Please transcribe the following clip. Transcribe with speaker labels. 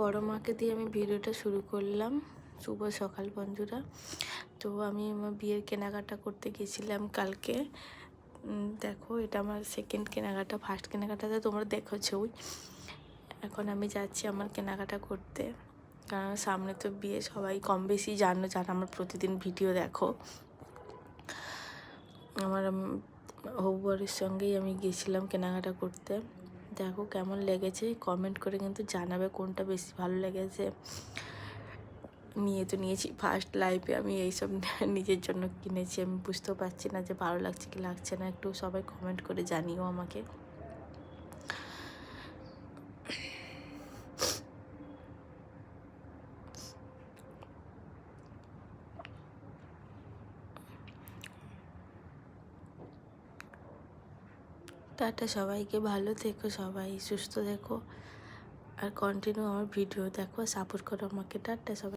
Speaker 1: বড় মাকে দিয়ে আমি ভিডিওটা শুরু করলাম। শুভ সকাল বন্ধুরা। তো আমি আমার বিয়ের কেনাকাটা করতে গেছিলাম কালকে। দেখো এটা আমার সেকেন্ড কেনাকাটা, ফার্স্ট কেনাকাটাতে তোমরা দেখেছই। এখন আমি যাচ্ছি আমার কেনাকাটা করতে, কারণ সামনে তো বিয়ে, সবাই কম বেশি জানো যারা আমার প্রতিদিন ভিডিও দেখো। আমার হবু বরের সঙ্গেই আমি গেছিলাম কেনাকাটা করতে। দেখো কেমন লেগেছে কমেন্ট করে কিন্তু জানাবে কোনটা বেশি ভালো লেগেছে। নিয়েছি ফার্স্ট লাইফে আমি এইসব নিজের জন্য কিনেছি। আমি বুঝতেও পারছি না যে ভালো লাগছে কি লাগছে না, একটু সবাই কমেন্ট করে জানিও আমাকে। টাটা সবাইকে, ভালো থেকো, সবাই সুস্থ থেকো, আর কন্টিনিউ আমার ভিডিও দেখো, সাপোর্ট করো আমাকে। টাটা সবাই।